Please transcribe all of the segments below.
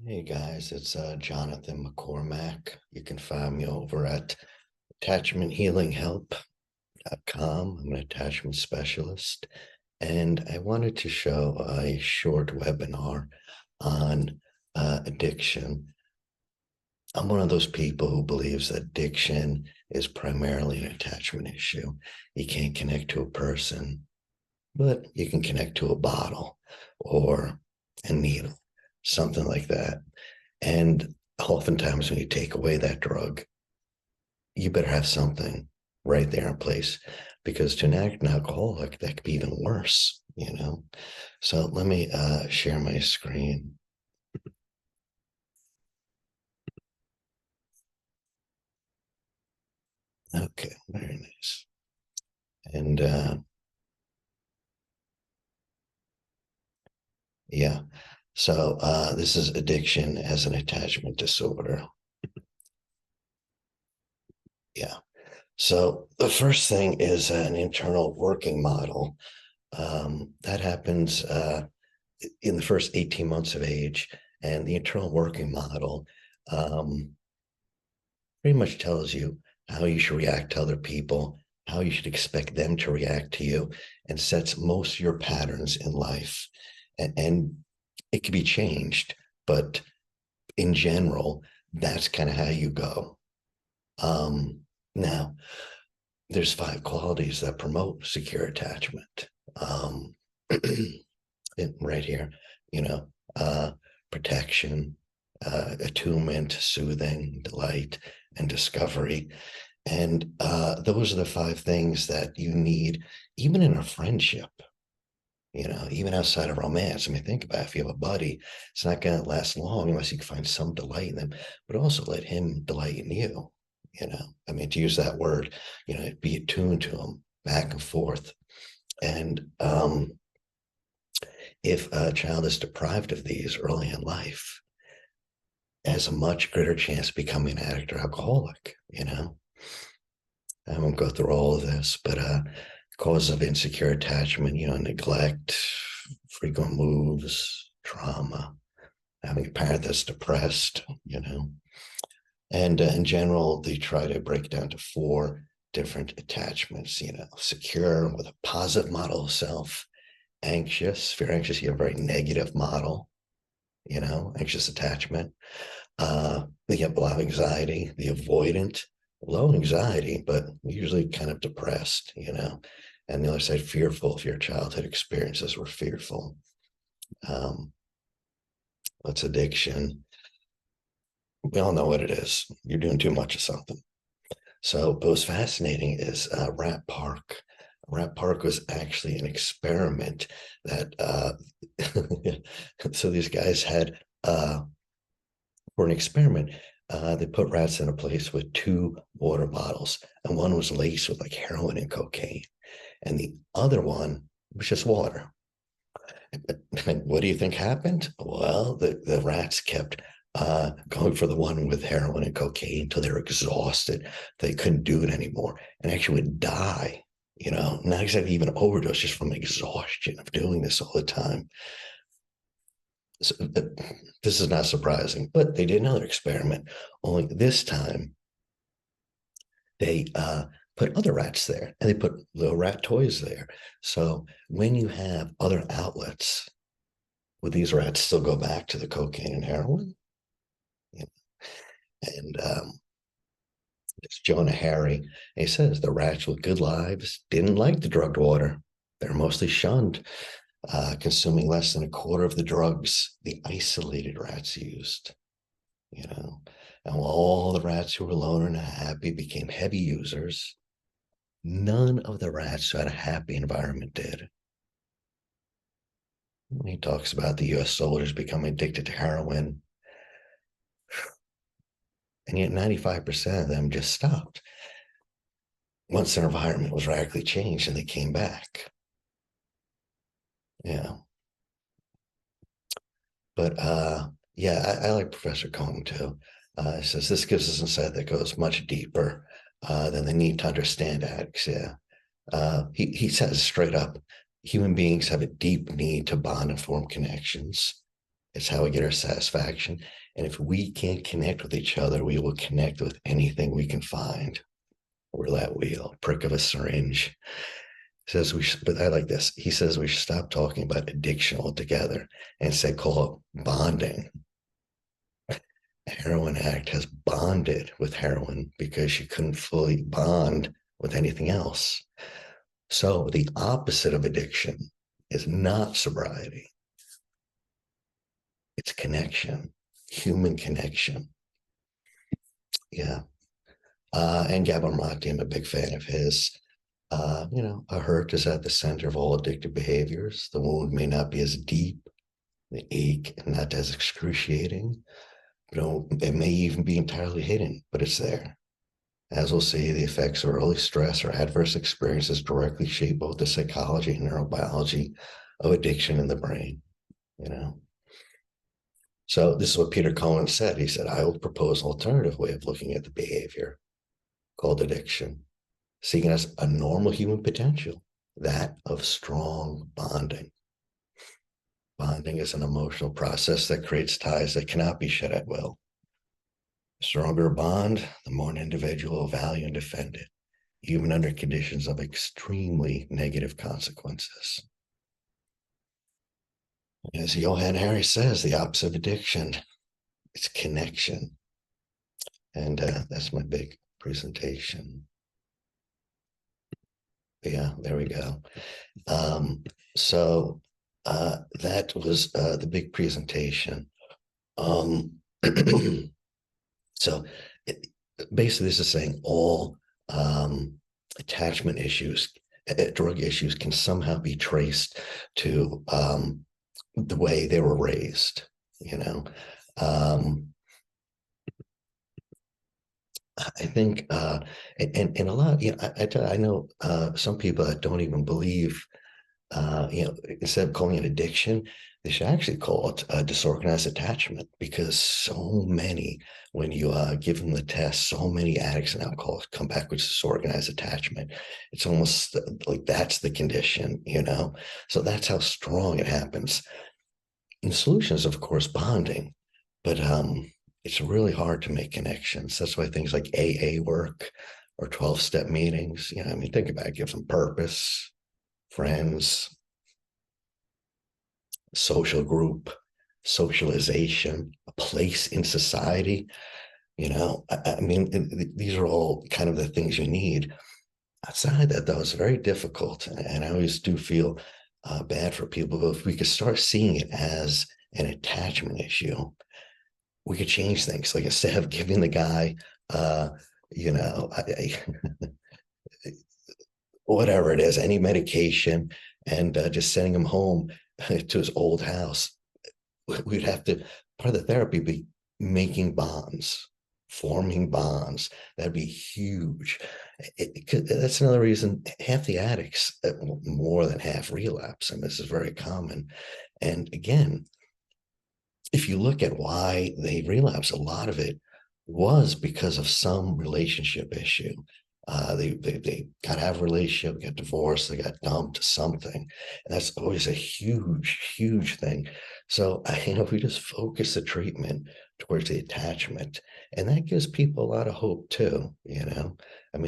Hey guys, it's Jonathan McCormack. You can find me over at attachmenthealinghelp.com. I'm an attachment specialist, and I wanted to show a short webinar on addiction. I'm one of those people who believes that addiction is primarily an attachment issue. You can't connect to a person, but you can connect to a bottle or a needle, something like that. And oftentimes, when you take away that drug, you better have something right there in place because to an alcoholic, that could be even worse, you know? So let me share my screen. Okay, very nice. And yeah, so this is addiction as an attachment disorder. Yeah. So the first thing is an internal working model. That happens in the first 18 months of age. And the internal working model um, pretty much tells you how you should react to other people, how you should expect them to react to you, and sets most of your patterns in life. And it can be changed, but in general, that's kind of how you go. Now, there's 5 qualities that promote secure attachment. Right here, you know, protection, attunement, soothing, delight, and discovery. And those are the 5 things that you need, even in a friendship, even outside of romance. I mean, think about it. If you have a buddy, it's not going to last long unless you can find some delight in them, but also let him delight in you. I mean, to use that word, be attuned to him back and forth. And if a child is deprived of these early in life, has a much greater chance of becoming an addict or alcoholic. I won't go through all of this, but cause of insecure attachment, neglect, frequent moves, trauma, having a parent that's depressed. And in general, they try to break down to 4 different attachments, secure with a positive model of self, anxious. If you're anxious, you have a very negative model, anxious attachment. They have a lot of anxiety, the avoidant, low anxiety, but usually kind of depressed. And the other side, fearful if your childhood experiences were fearful. What's addiction? We all know what it is. You're doing too much of something. So, what was fascinating is Rat Park. Rat Park was actually an experiment that, so these guys had, for an experiment, they put rats in a place with 2 water bottles, and one was laced with like heroin and cocaine, and the other one was just water. And what do you think happened? Well, the rats kept going for the one with heroin and cocaine until they were exhausted. They couldn't do it anymore and actually would die, not exactly even overdose, just from exhaustion of doing this all the time. So, this is not surprising, but they did another experiment. Only this time, they put other rats there and they put little rat toys there. So when you have other outlets, would these rats still go back to the cocaine and heroin? You And it's Jonah Harry. He says the rats with good lives didn't like the drugged water. They're mostly shunned, consuming less than a quarter of the drugs the isolated rats used. you know. And while all the rats who were alone and happy became heavy users, none of the rats who had a happy environment did. When he talks about the US soldiers becoming addicted to heroin, and yet 95% of them just stopped once their environment was radically changed and they came back. Yeah. But yeah, I like Professor Cohen too. He says this gives us insight that goes much deeper than the need to understand addicts. Yeah. He says straight up, human beings have a deep need to bond and form connections. It's how we get our satisfaction. And if we can't connect with each other, we will connect with anything we can find. Or that wheel, prick of a syringe. Says we should, but I like this. He says we should stop talking about addiction altogether and instead call it bonding. A heroin addict has bonded with heroin because she couldn't fully bond with anything else. So the opposite of addiction is not sobriety. It's connection, human connection. Yeah. And Gabor Mate, I'm a big fan of his. A hurt is at the center of all addictive behaviors. The wound may not be as deep, the ache not as excruciating. It may even be entirely hidden, but it's there. As we'll see, the effects of early stress or adverse experiences directly shape both the psychology and neurobiology of addiction in the brain. So this is what Peter Cohen said. He said, I will propose an alternative way of looking at the behavior called addiction, seeing it as a normal human potential, that of strong bonding. Bonding is an emotional process that creates ties that cannot be shed at will. The stronger a bond, the more an individual will value and defend it, even under conditions of extremely negative consequences. As Johann Hari says, the opposite of addiction, it's connection. And that's my big presentation. Yeah, there we go. So that was the big presentation. So basically, this is saying all attachment issues, drug issues can somehow be traced to the way they were raised, I think, and a lot, I know some people that don't even believe, instead of calling it addiction, they should actually call it disorganized attachment, because so many, when you give them the test, so many addicts and alcoholics come back with disorganized attachment. It's almost like that's the condition, So that's how strong it happens. And the solution is, of course, bonding, but it's really hard to make connections. That's why things like AA work or 12-step meetings, think about it, give them purpose, friends, social group, socialization, a place in society. These are all kind of the things you need. Outside that, though, it's very difficult. And I always do feel bad for people. But if we could start seeing it as an attachment issue, we could change things. Like, instead of giving the guy, whatever it is, any medication, and just sending him home to his old house, we'd have to, part of the therapy be making bonds, forming bonds. That'd be huge. That's another reason half the addicts, more than half, relapse. And this is very common. And again, if you look at why they relapse, a lot of it was because of some relationship issue. They got out of a relationship, got divorced, they got dumped, something. And that's always a huge, huge thing. So, if we just focus the treatment towards the attachment, and that gives people a lot of hope too,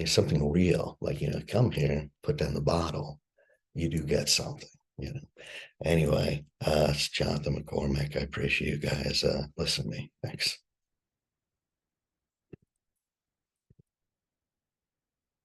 something real, like, come here, put down the bottle, you do get something. Anyway, it's Jonathan McCormick. I appreciate you guys listening to me. Thanks.